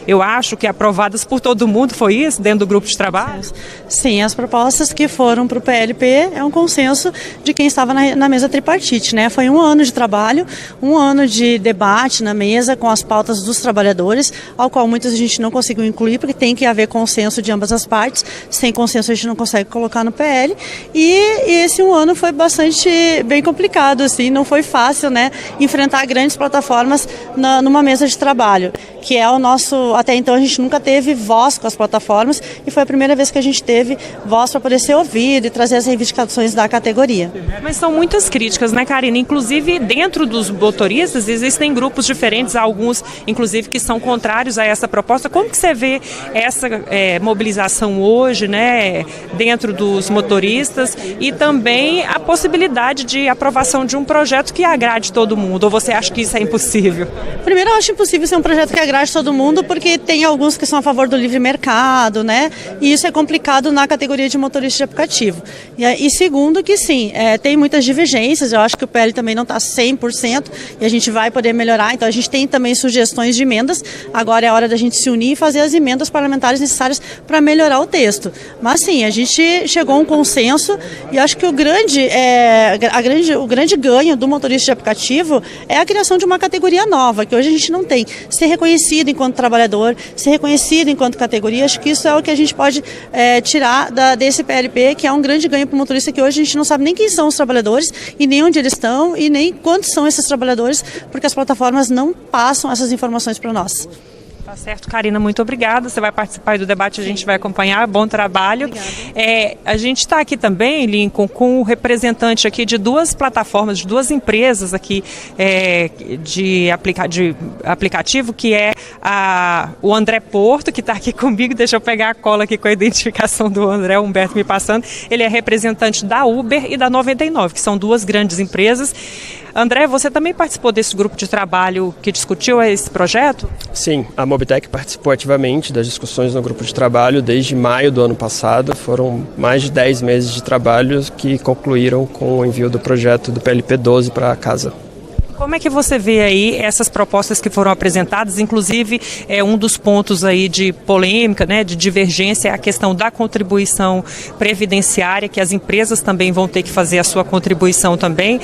eu acho que aprovadas por todo mundo, foi isso, dentro do grupo de trabalho? Sim, as propostas que foram para o PLP é um consenso de quem estava na mesa tripartite, né? Foi um ano de trabalho, um ano de debate na mesa com as pautas dos trabalhadores, ao qual muitas a gente não conseguiu incluir, porque tem que haver consenso de ambas as partes, sem consenso a gente não consegue colocar no PL, e esse um ano foi bastante bem complicado, assim, não foi fácil, né, enfrentar grandes plataformas numa mesa de trabalho, que é o nosso, até então a gente nunca teve voz com as plataformas e foi a primeira vez que a gente teve voz para poder ser ouvido e trazer as reivindicações da categoria. Mas são muitas críticas, né, Karina? Inclusive dentro dos motoristas existem grupos diferentes, alguns inclusive que são contrários a essa proposta. Como que você vê essa mobilização hoje, né, dentro dos motoristas e também a possibilidade de aprovação de um projeto que agrade todo mundo? Ou você acha que isso é impossível? Primeiro, eu acho impossível ser um projeto que agrade todo mundo, porque tem alguns que são a favor do livre mercado, né? E isso é complicado na categoria de motorista de aplicativo. E segundo, que sim, tem muitas divergências, eu acho que o PL também não está 100% e a gente vai poder melhorar, então a gente tem também sugestões de emendas, agora é a hora da gente se unir e fazer as emendas parlamentares necessárias para melhorar o texto. Mas sim, a gente chegou a um consenso e acho que o grande ganho do motorista de aplicativo é a criação de uma categoria nova, que hoje a gente não tem. Ser reconhecido enquanto trabalhador, ser reconhecido enquanto categoria, acho que isso é o que a gente pode tirar desse PLP, que é um grande ganho para o motorista, que hoje a gente não sabe nem quem são os trabalhadores e nem onde eles estão e nem quantos são esses trabalhadores, porque as plataformas não passam essas informações para nós. Tá certo, Karina, muito obrigada. Você vai participar do debate, a gente vai acompanhar. Bom trabalho. A gente está aqui também, Lincoln, com o representante aqui de duas plataformas, de duas empresas aqui de aplicativo, que é o André Porto, que está aqui comigo. Deixa eu pegar a cola aqui com a identificação do André, o Humberto me passando. Ele é representante da Uber e da 99, que são duas grandes empresas. André, você também participou desse grupo de trabalho que discutiu esse projeto? Sim, a Mobitech participou ativamente das discussões no grupo de trabalho desde maio do ano passado. Foram mais de 10 meses de trabalho que concluíram com o envio do projeto do PLP 12 para a casa. Como é que você vê aí essas propostas que foram apresentadas? Inclusive, um dos pontos aí de polêmica, né, de divergência, é a questão da contribuição previdenciária, que as empresas também vão ter que fazer a sua contribuição também.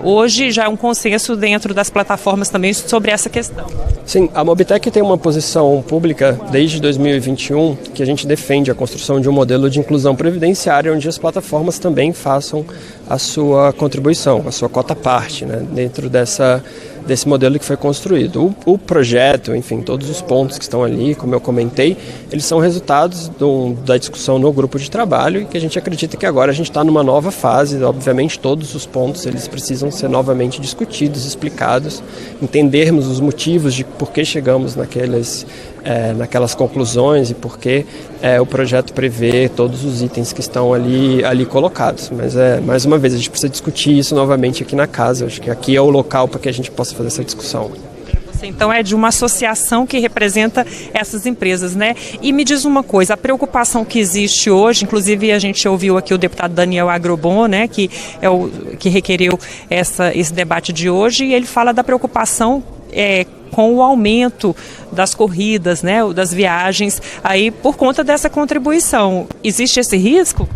Hoje já é um consenso dentro das plataformas também sobre essa questão. Sim, a Mobitech tem uma posição pública desde 2021 que a gente defende a construção de um modelo de inclusão previdenciária onde as plataformas também façam a sua contribuição, a sua cota-parte, né, dentro desse modelo que foi construído. O projeto, enfim, todos os pontos que estão ali, como eu comentei, eles são resultados da discussão no grupo de trabalho e que a gente acredita que agora a gente está numa nova fase. Obviamente, todos os pontos eles precisam ser novamente discutidos, explicados, entendermos os motivos de por que chegamos naquelas conclusões e por que o projeto prevê todos os itens que estão ali colocados. Mas, mais uma vez, a gente precisa discutir isso novamente aqui na casa. Acho que aqui é o local para que a gente possa fazer essa discussão. Você, então, é de uma associação que representa essas empresas, né? E me diz uma coisa, a preocupação que existe hoje, inclusive a gente ouviu aqui o deputado Daniel Agrobon, né, que requeriu esse debate de hoje, e ele fala da preocupação com o aumento das corridas, né, das viagens, aí por conta dessa contribuição. Existe esse risco?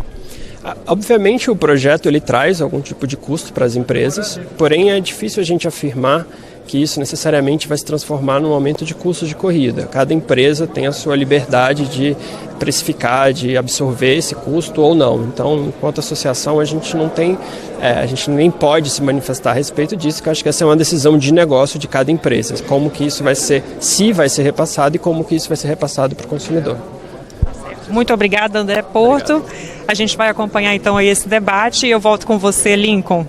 Obviamente o projeto ele traz algum tipo de custo para as empresas, porém é difícil a gente afirmar que isso necessariamente vai se transformar num aumento de custos de corrida. Cada empresa tem a sua liberdade de precificar, de absorver esse custo ou não. Então, enquanto associação, a gente não tem, a gente nem pode se manifestar a respeito disso, que eu acho que essa é uma decisão de negócio de cada empresa. Como que isso vai ser, se vai ser repassado e como que isso vai ser repassado para o consumidor. Muito obrigada, André Porto. A gente vai acompanhar então aí esse debate e eu volto com você, Lincoln.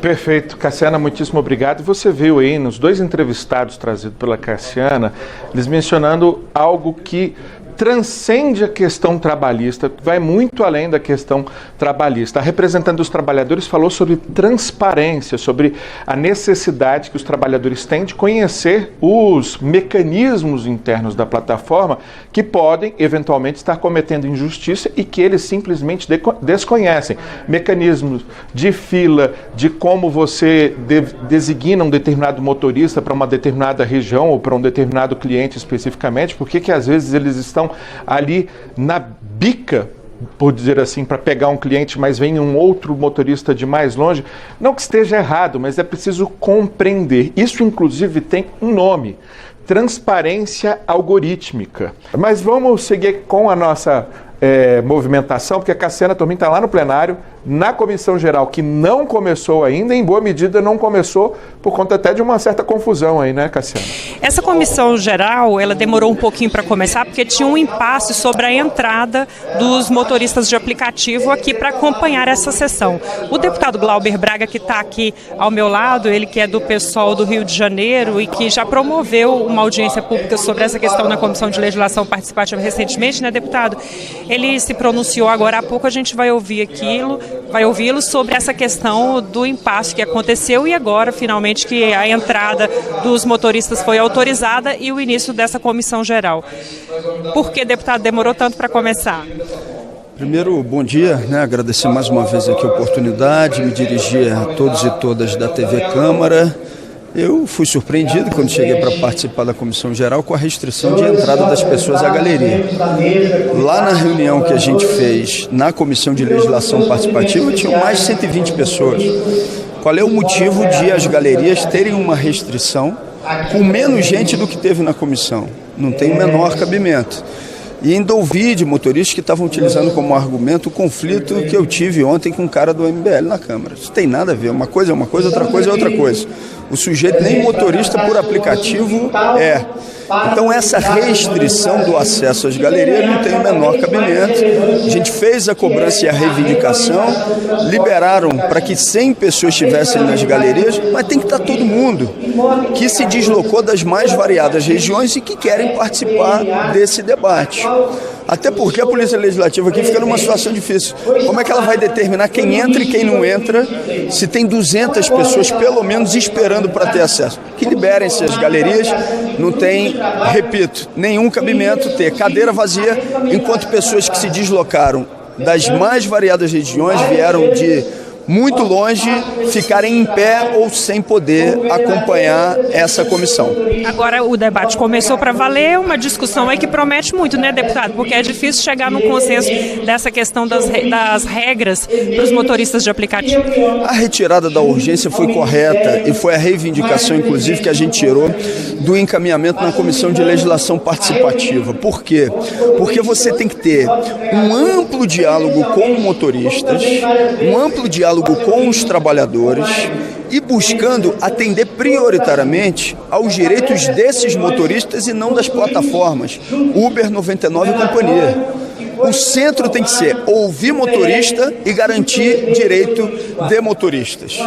Perfeito. Cassiana, muitíssimo obrigado. Você viu aí nos 2 entrevistados trazidos pela Cassiana, eles mencionando algo que transcende a questão trabalhista, vai muito além da questão trabalhista. A representante dos trabalhadores falou sobre transparência, sobre a necessidade que os trabalhadores têm de conhecer os mecanismos internos da plataforma que podem, eventualmente, estar cometendo injustiça e que eles simplesmente desconhecem. Mecanismos de fila, de como você designa um determinado motorista para uma determinada região ou para um determinado cliente especificamente, porque que às vezes eles estão ali na bica, por dizer assim, para pegar um cliente, mas vem um outro motorista de mais longe. Não que esteja errado, mas é preciso compreender. Isso, inclusive, tem um nome: transparência algorítmica. Mas vamos seguir com a nossa movimentação, porque a Cassiana Tormin está lá no plenário, na comissão geral, que não começou ainda, em boa medida não começou, por conta até de uma certa confusão aí, né, Cassiana? Essa comissão geral, ela demorou um pouquinho para começar, porque tinha um impasse sobre a entrada dos motoristas de aplicativo aqui para acompanhar essa sessão. O deputado Glauber Braga, que está aqui ao meu lado, ele que é do PSOL do Rio de Janeiro e que já promoveu uma audiência pública sobre essa questão na Comissão de Legislação Participativa recentemente, né, deputado? Ele se pronunciou agora há pouco, a gente vai ouvi-lo sobre essa questão do impasse que aconteceu e agora, finalmente, que a entrada dos motoristas foi autorizada e o início dessa comissão geral. Por que, deputado, demorou tanto para começar? Primeiro, bom dia, né? Agradecer mais uma vez aqui a oportunidade, me dirigir a todos e todas da TV Câmara. Eu fui surpreendido quando cheguei para participar da Comissão Geral com a restrição de entrada das pessoas à galeria. Lá na reunião que a gente fez na Comissão de Legislação Participativa, tinham mais de 120 pessoas. Qual é o motivo de as galerias terem uma restrição com menos gente do que teve na comissão? Não tem o menor cabimento. E ainda ouvi de motoristas que estavam utilizando como argumento o conflito que eu tive ontem com um cara do MBL na Câmara. Isso tem nada a ver, uma coisa é uma coisa, outra coisa é outra coisa. O sujeito nem motorista por aplicativo é. Então essa restrição do acesso às galerias não tem o menor cabimento. A gente fez a cobrança e a reivindicação, liberaram para que 100 pessoas estivessem nas galerias, mas tem que estar todo mundo que se deslocou das mais variadas regiões e que querem participar desse debate. Até porque a Polícia Legislativa aqui fica numa situação difícil. Como é que ela vai determinar quem entra e quem não entra, se tem 200 pessoas, pelo menos, esperando para ter acesso? Que liberem-se as galerias, não tem, repito, nenhum cabimento ter cadeira vazia, enquanto pessoas que se deslocaram das mais variadas regiões, vieram de muito longe, ficarem em pé ou sem poder acompanhar essa comissão. Agora o debate começou para valer, uma discussão aí que promete muito, né, deputado? Porque é difícil chegar num consenso dessa questão das regras para os motoristas de aplicativo. A retirada da urgência foi correta e foi a reivindicação, inclusive, que a gente tirou do encaminhamento na Comissão de Legislação Participativa. Por quê? Porque você tem que ter um amplo diálogo com motoristas, um amplo diálogo com os trabalhadores e buscando atender prioritariamente aos direitos desses motoristas e não das plataformas Uber, 99 e companhia. O centro tem que ser ouvir motorista e garantir direito de motoristas.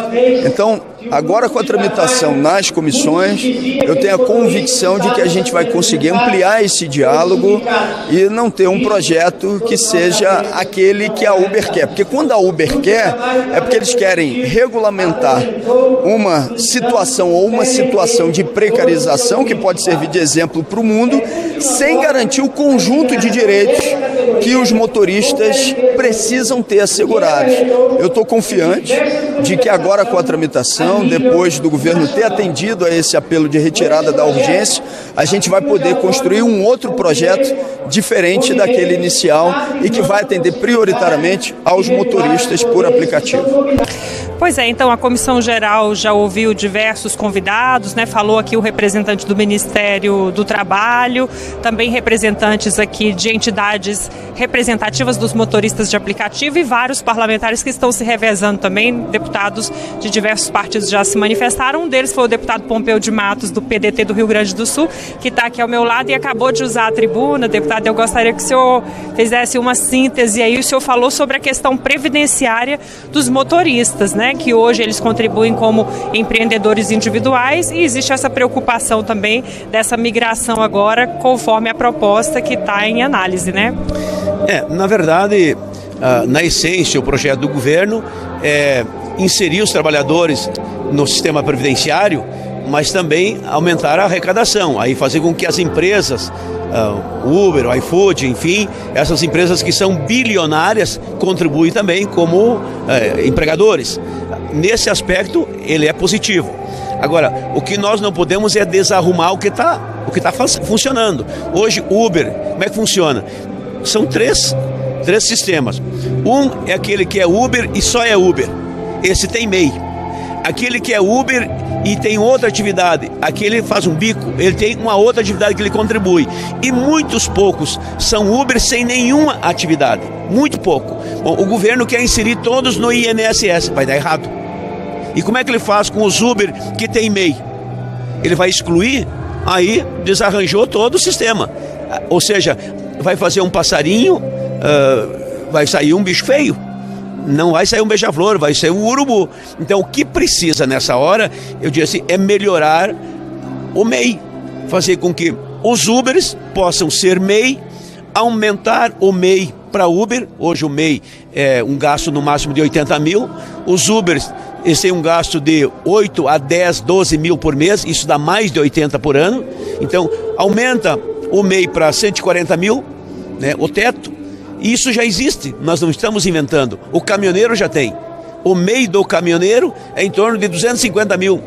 Então, agora com a tramitação nas comissões, eu tenho a convicção de que a gente vai conseguir ampliar esse diálogo e não ter um projeto que seja aquele que a Uber quer. Porque quando a Uber quer, é porque eles querem regulamentar uma situação ou uma situação de precarização, que pode servir de exemplo para o mundo, sem garantir o conjunto de direitos que os motoristas precisam ter assegurados. Eu estou confiante de que agora com a tramitação, depois do governo ter atendido a esse apelo de retirada da urgência, a gente vai poder construir um outro projeto diferente daquele inicial e que vai atender prioritariamente aos motoristas por aplicativo. Pois é, então a Comissão Geral já ouviu diversos convidados, né? Falou aqui o representante do Ministério do Trabalho, também representantes aqui de entidades representativas dos motoristas de aplicativo e vários parlamentares que estão se revezando também, deputados de diversos partidos já se manifestaram. Um deles foi o deputado Pompeu de Matos, do PDT do Rio Grande do Sul, que está aqui ao meu lado e acabou de usar a tribuna. Deputado, eu gostaria que o senhor fizesse uma síntese aí. O senhor falou sobre a questão previdenciária dos motoristas, né? Que hoje eles contribuem como empreendedores individuais e existe essa preocupação também dessa migração agora conforme a proposta que está em análise, né? Na verdade, na essência, o projeto do governo é inserir os trabalhadores no sistema previdenciário, mas também aumentar a arrecadação, aí fazer com que as empresas, Uber, iFood, enfim, essas empresas que são bilionárias contribuem também como empregadores. Nesse aspecto, ele é positivo. Agora, o que nós não podemos é desarrumar o que tá funcionando. Hoje, Uber, como é que funciona? São três sistemas. Um é aquele que é Uber e só é Uber. Esse tem MEI. Aquele que é Uber e tem outra atividade, aquele faz um bico, ele tem uma outra atividade que ele contribui. E muitos poucos são Uber sem nenhuma atividade. Muito pouco. Bom, o governo quer inserir todos no INSS. Vai dar errado. E como é que ele faz com os Uber que tem MEI? Ele vai excluir, aí desarranjou todo o sistema. Ou seja, vai fazer um passarinho, vai sair um bicho feio. Não vai sair um beija-flor, vai sair um urubu. Então, o que precisa nessa hora, eu diria assim, é melhorar o MEI. Fazer com que os Ubers possam ser MEI, aumentar o MEI para Uber. Hoje o MEI é um gasto no máximo de 80 mil. Os Ubers, eles têm um gasto de 8 a 10, 12 mil por mês. Isso dá mais de 80 por ano. Então, aumenta o MEI para 140 mil, né, o teto. Isso já existe, nós não estamos inventando. O caminhoneiro já tem. O MEI do caminhoneiro é em torno de 250 mil.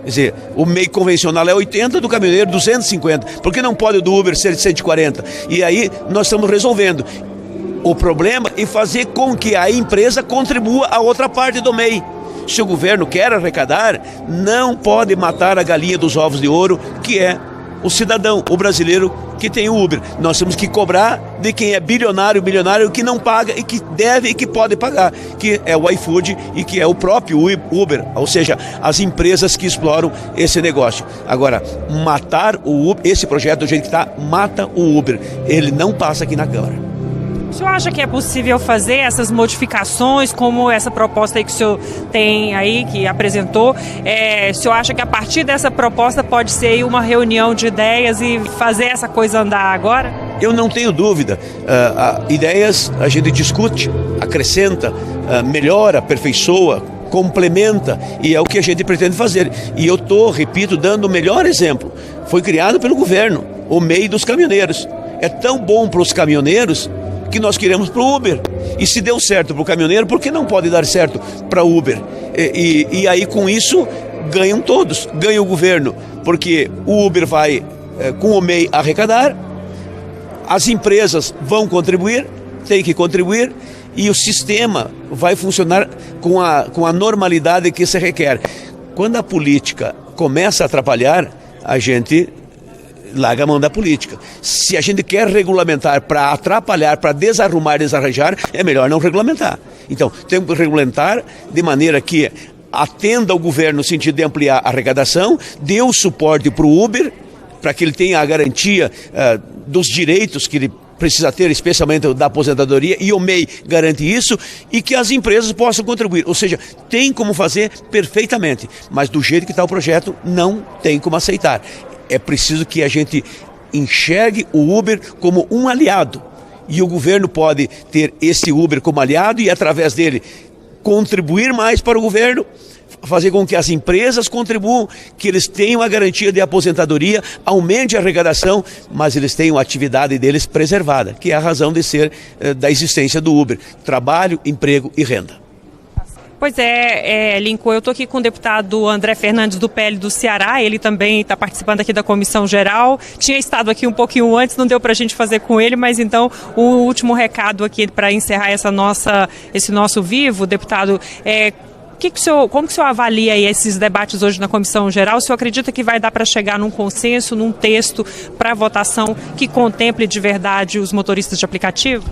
Quer dizer, o MEI convencional é 80, do caminhoneiro 250. Por que não pode o do Uber ser de 140? E aí nós estamos resolvendo o problema e fazer com que a empresa contribua a outra parte do MEI. Se o governo quer arrecadar, não pode matar a galinha dos ovos de ouro, que é o cidadão, o brasileiro que tem o Uber. Nós temos que cobrar de quem é bilionário, que não paga e que deve e que pode pagar, que é o iFood e que é o próprio Uber, ou seja, as empresas que exploram esse negócio. Agora, matar o Uber, esse projeto do jeito que está, mata o Uber. Ele não passa aqui na Câmara. O senhor acha que é possível fazer essas modificações, como essa proposta aí que o senhor tem aí, que apresentou? O senhor acha que a partir dessa proposta pode ser uma reunião de ideias e fazer essa coisa andar agora? Eu não tenho dúvida. Ideias a gente discute, acrescenta, melhora, aperfeiçoa, complementa, e é o que a gente pretende fazer. E eu estou, repito, dando o melhor exemplo. Foi criado pelo governo, o MEI dos caminhoneiros. É tão bom para os caminhoneiros que nós queremos para o Uber. E se deu certo para o caminhoneiro, por que não pode dar certo para o Uber? E aí com isso ganham todos. Ganha o governo, porque o Uber vai com o MEI arrecadar, as empresas vão contribuir, tem que contribuir, e o sistema vai funcionar com a normalidade que se requer. Quando a política começa a atrapalhar, a gente larga a mão da política. Se a gente quer regulamentar para atrapalhar, para desarrumar, desarranjar, é melhor não regulamentar. Então, temos que regulamentar de maneira que atenda ao governo no sentido de ampliar a arrecadação, dê o suporte para o Uber, para que ele tenha a garantia dos direitos que ele precisa ter, especialmente da aposentadoria, e o MEI garante isso, e que as empresas possam contribuir. Ou seja, tem como fazer perfeitamente, mas do jeito que está o projeto, não tem como aceitar. É preciso que a gente enxergue o Uber como um aliado. E o governo pode ter esse Uber como aliado e, através dele, contribuir mais para o governo, fazer com que as empresas contribuam, que eles tenham a garantia de aposentadoria, aumente a arrecadação, mas eles tenham a atividade deles preservada, que é a razão de ser da existência do Uber: trabalho, emprego e renda. Pois é, Lincoln, eu estou aqui com o deputado André Fernandes do PL do Ceará, ele também está participando aqui da Comissão Geral, tinha estado aqui um pouquinho antes, não deu para a gente fazer com ele, mas então o último recado aqui para encerrar esse nosso vivo, deputado, como que o senhor avalia aí esses debates hoje na Comissão Geral? O senhor acredita que vai dar para chegar num consenso, num texto para votação que contemple de verdade os motoristas de aplicativo?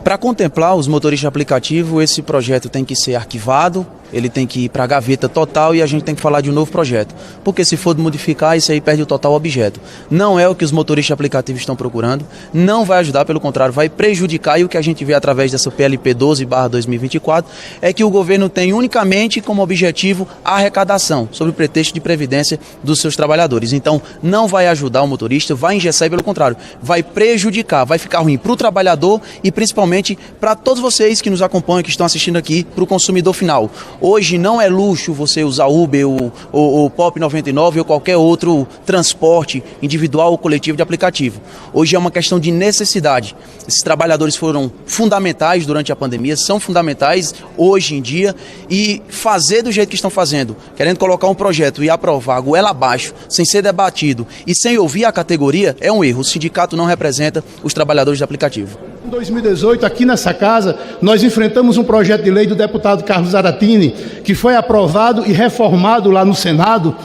Para contemplar os motoristas de aplicativo, esse projeto tem que ser arquivado, ele tem que ir para a gaveta total e a gente tem que falar de um novo projeto. Porque se for modificar, isso aí perde o total objeto. Não é o que os motoristas de aplicativo estão procurando, não vai ajudar, pelo contrário, vai prejudicar. E o que a gente vê através dessa PLP 12/2024 é que o governo tem unicamente como objetivo a arrecadação, sob o pretexto de previdência dos seus trabalhadores. Então, não vai ajudar o motorista, vai engessar e, pelo contrário, vai prejudicar, vai ficar ruim para o trabalhador e principalmente para todos vocês que nos acompanham, que estão assistindo aqui, para o consumidor final. Hoje não é luxo você usar Uber ou Pop 99 ou qualquer outro transporte individual ou coletivo de aplicativo. Hoje é uma questão de necessidade. Esses trabalhadores foram fundamentais durante a pandemia, são fundamentais hoje em dia, e fazer do jeito que estão fazendo, querendo colocar um projeto e aprovar goela abaixo, sem ser debatido e sem ouvir a categoria, é um erro. O sindicato não representa os trabalhadores de aplicativo. Em 2018, aqui nessa casa, nós enfrentamos um projeto de lei do deputado Carlos Zaratini, que foi aprovado e reformado lá no Senado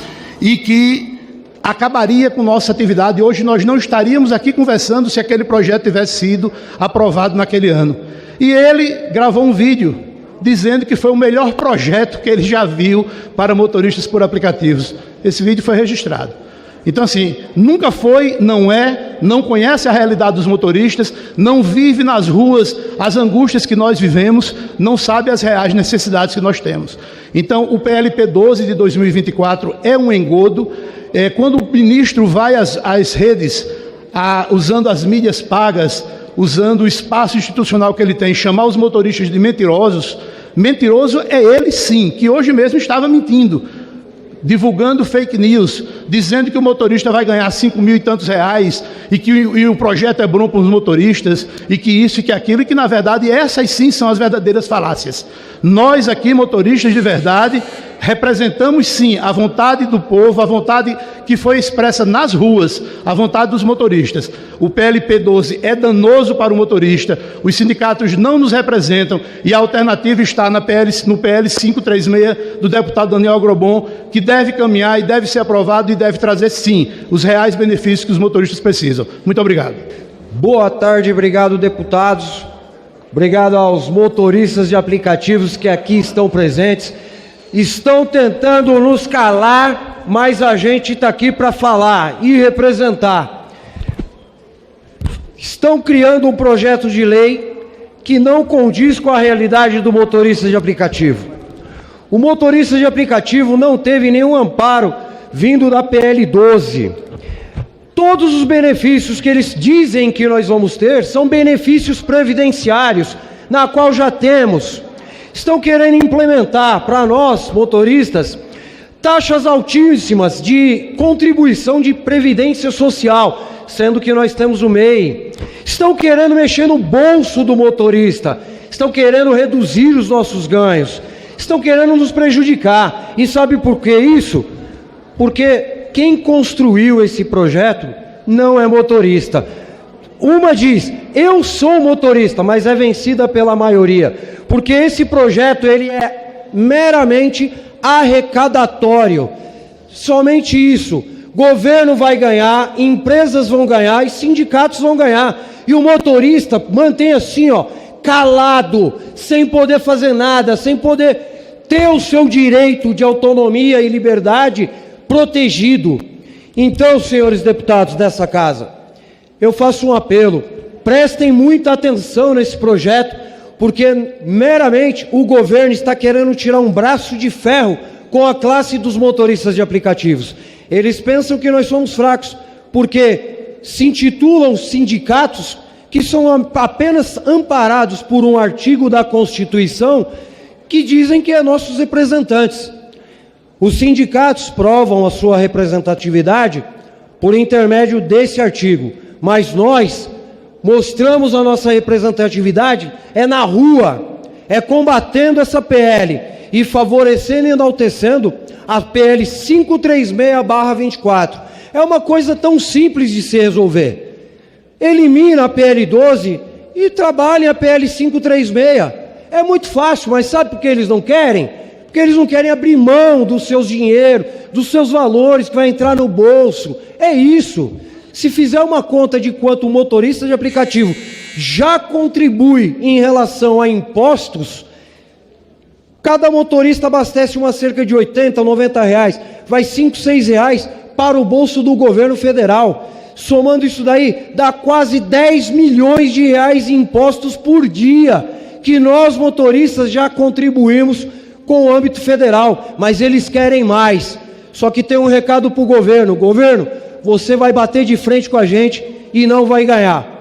e que acabaria com nossa atividade. Hoje nós não estaríamos aqui conversando se aquele projeto tivesse sido aprovado naquele ano. E ele gravou um vídeo dizendo que foi o melhor projeto que ele já viu para motoristas por aplicativos. Esse vídeo foi registrado. Então, assim, nunca foi, não é, não conhece a realidade dos motoristas, não vive nas ruas as angústias que nós vivemos, não sabe as reais necessidades que nós temos. Então, o PLP 12 de 2024 é um engodo. Quando o ministro vai às redes, usando as mídias pagas, usando o espaço institucional que ele tem, chamar os motoristas de mentirosos, mentiroso é ele sim, que hoje mesmo estava mentindo, divulgando fake news, dizendo que o motorista vai ganhar 5 mil e tantos reais e que o projeto é bom para os motoristas e que isso e que aquilo, e que na verdade essas sim são as verdadeiras falácias. Nós aqui, motoristas de verdade, representamos sim a vontade do povo, a vontade que foi expressa nas ruas, a vontade dos motoristas. O PLP 12 é danoso para o motorista, os sindicatos não nos representam e a alternativa está no PL 536 do deputado Daniel Agrobon, que deve caminhar e deve ser aprovado e deve trazer sim os reais benefícios que os motoristas precisam. Muito obrigado. Boa tarde, obrigado deputados, obrigado aos motoristas de aplicativos que aqui estão presentes. Estão tentando nos calar, mas a gente está aqui para falar e representar. Estão criando um projeto de lei que não condiz com a realidade do motorista de aplicativo. O motorista de aplicativo não teve nenhum amparo vindo da PL 12. Todos os benefícios que eles dizem que nós vamos ter são benefícios previdenciários, na qual já temos. Estão querendo implementar para nós, motoristas, taxas altíssimas de contribuição de previdência social, sendo que nós temos o MEI. Estão querendo mexer no bolso do motorista, estão querendo reduzir os nossos ganhos, estão querendo nos prejudicar. E sabe por que isso? Porque quem construiu esse projeto não é motorista. Uma diz, eu sou motorista, mas é vencida pela maioria, porque esse projeto ele é meramente arrecadatório, somente isso. Governo vai ganhar, empresas vão ganhar e sindicatos vão ganhar, e o motorista mantém assim, ó, calado, sem poder fazer nada, sem poder ter o seu direito de autonomia e liberdade protegido. Então, senhores deputados dessa casa, eu faço um apelo, prestem muita atenção nesse projeto, porque meramente o governo está querendo tirar um braço de ferro com a classe dos motoristas de aplicativos. Eles pensam que nós somos fracos, porque se intitulam sindicatos que são apenas amparados por um artigo da Constituição que dizem que é nossos representantes. Os sindicatos provam a sua representatividade por intermédio desse artigo, mas nós mostramos a nossa representatividade é na rua, é combatendo essa PL, e favorecendo e enaltecendo a PL 536/24. É uma coisa tão simples de se resolver. Elimina a PL 12 e trabalhem a PL 536. É muito fácil, mas sabe por que eles não querem? Porque eles não querem abrir mão dos seus dinheiros, dos seus valores que vai entrar no bolso. É isso. Se fizer uma conta de quanto o motorista de aplicativo já contribui em relação a impostos, cada motorista abastece uma cerca de 80, 90 reais, vai 5, 6 reais para o bolso do governo federal. Somando isso daí, dá quase 10 milhões de reais em impostos por dia, que nós motoristas já contribuímos com o âmbito federal, mas eles querem mais. Só que tem um recado para o governo: governo, você vai bater de frente com a gente e não vai ganhar.